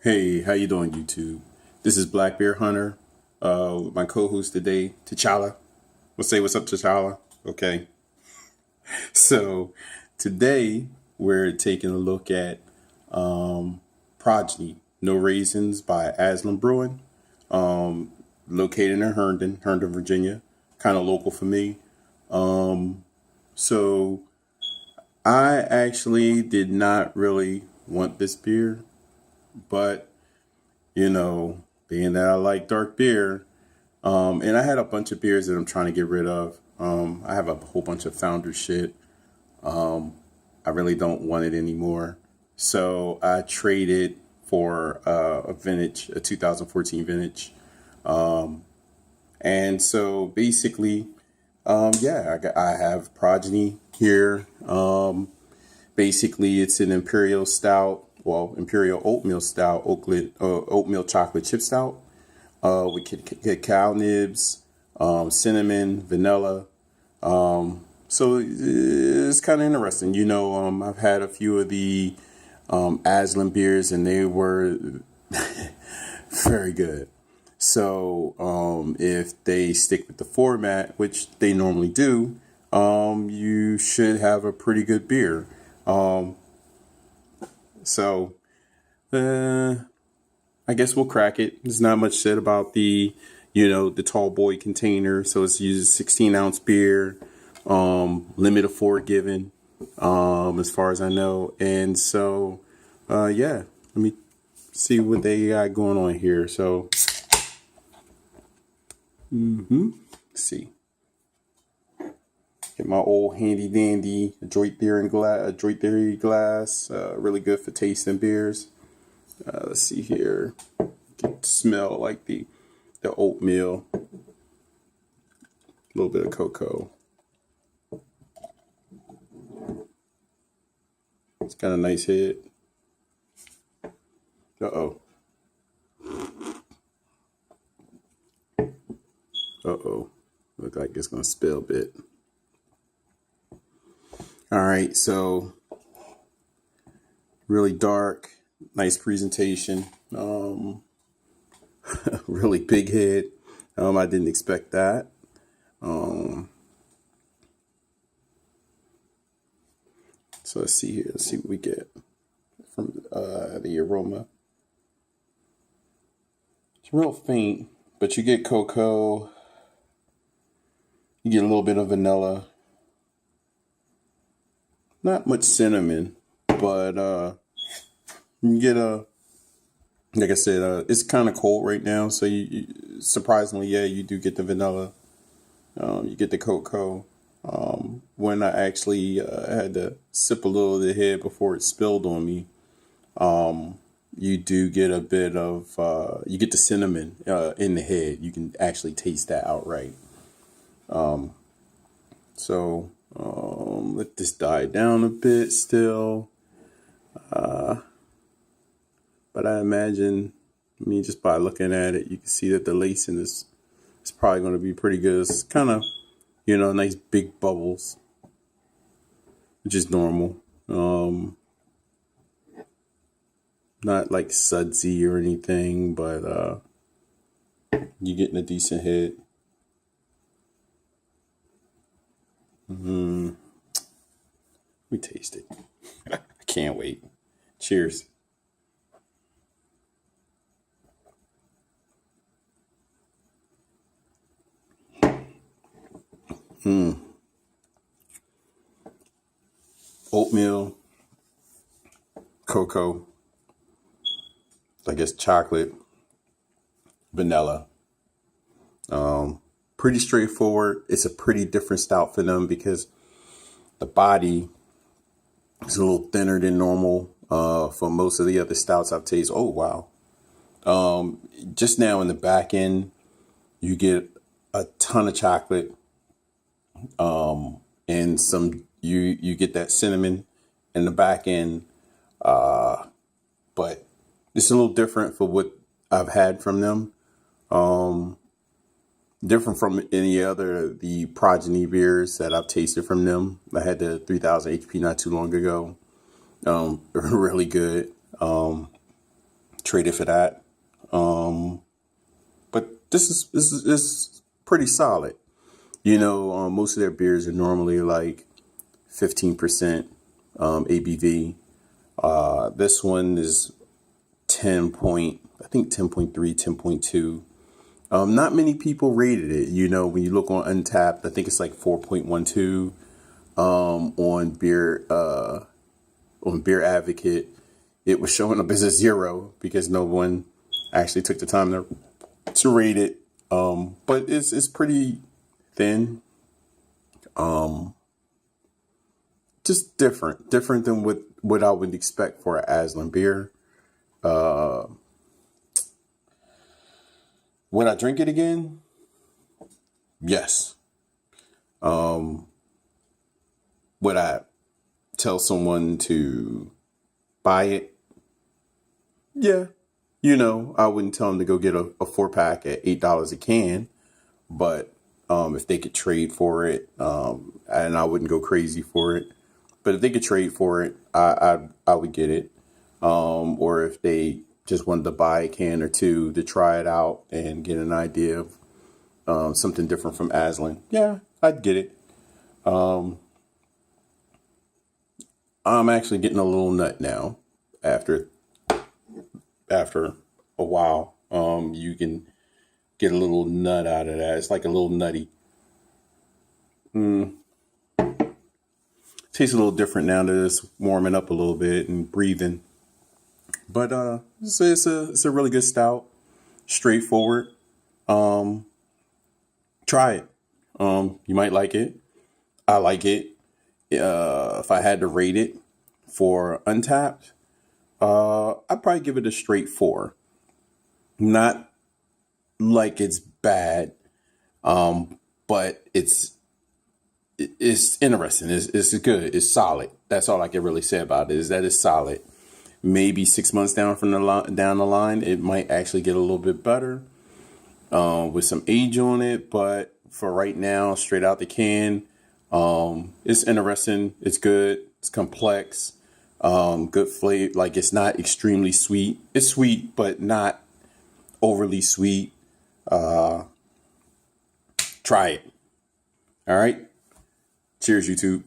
Hey, how you doing, YouTube? This is Black Bear Hunter. With my co-host today, T'Challa. We'll say what's up, T'Challa. Okay. So today we're taking a look at Progeny, No Raisins by Aslin Brewing. Located in Herndon, Virginia. Kind of local for me. So I actually did not really want this beer, but being that I like dark beer, and I had a bunch of beers that I'm trying to get rid of. I have a whole bunch of Founder shit. I really don't want it anymore. So I traded for a 2014 vintage. And so basically, I have Progeny here. Basically, it's an Imperial Stout. Well, Imperial Oatmeal Stout, oatmeal chocolate chip stout, with cacao nibs, cinnamon, vanilla. So it's kind of interesting. I've had a few of the Aslin beers, and they were very good. So if they stick with the format, which they normally do, you should have a pretty good beer. So, I guess we'll crack it. There's not much said about the tall boy container. So it's uses 16-ounce beer, limit of 4 given, as far as I know. And so, let me see what they got going on here. So, let's see. Get my old handy dandy Adroit Theory glass. Really good for tasting beers. Let's see here. Get to smell like the oatmeal. A little bit of cocoa. It's got a nice head. Uh-oh. Look like it's gonna spill a bit. All right, so really dark, nice presentation, really big head. I didn't expect that. So let's see here. Let's see what we get from the aroma. It's real faint, but you get cocoa. You get a little bit of vanilla. Not much cinnamon, but you get like I said, it's kind of cold right now, so you surprisingly, you do get the vanilla. You get the cocoa. When I actually had to sip a little of the head before it spilled on me, you do get a bit of you get the cinnamon in the head. You can actually taste that outright. Let this die down a bit still. But I imagine, just by looking at it, you can see that the lacing is probably going to be pretty good. It's kind of, nice big bubbles, which is normal. Not like sudsy or anything, but you're getting a decent hit. We taste it. I can't wait. Cheers. Oatmeal, cocoa, I guess chocolate, vanilla. Pretty straightforward. It's a pretty different stout for them because the body is a little thinner than normal for most of the other stouts I've tasted. Oh, wow. Just now in the back end, you get a ton of chocolate, and some you get that cinnamon in the back end, but it's a little different for what I've had from them. Different from any other the Progeny beers that I've tasted from them. I had the 3000 HP not too long ago. Really good. Trade it for that. But this is pretty solid. Most of their beers are normally like 15% ABV. This one is 10.3, 10.2. Not many people rated it. When you look on Untapped, I think it's like 4.12. On Beer Advocate, it was showing up as a 0 because no one actually took the time to rate it. But it's pretty thin. Just different than what I would expect for an Aslin beer. Would I drink it again? Yes. Would I tell someone to buy it? Yeah. I wouldn't tell them to go get a 4-pack at $8 a can, but if they could trade for it, and I wouldn't go crazy for it, but if they could trade for it, I would get it. Or if they just wanted to buy a can or two to try it out and get an idea of something different from Aslin, yeah, I'd get it. I'm actually getting a little nut now. After a while, you can get a little nut out of that. It's like a little nutty. Tastes a little different now that it's warming up a little bit and breathing. But it's a really good stout. Straightforward. Try it. You might like it. I like it. If I had to rate it for Untapped, I'd probably give it a straight 4. Not like it's bad, but it's interesting. It's good. It's solid. That's all I can really say about it, is that it's solid. Maybe 6 months down the line, it might actually get a little bit better with some age on it. But for right now, straight out the can, it's interesting. It's good. It's complex. Good flavor. Like, it's not extremely sweet. It's sweet, but not overly sweet. Try it. All right. Cheers, YouTube.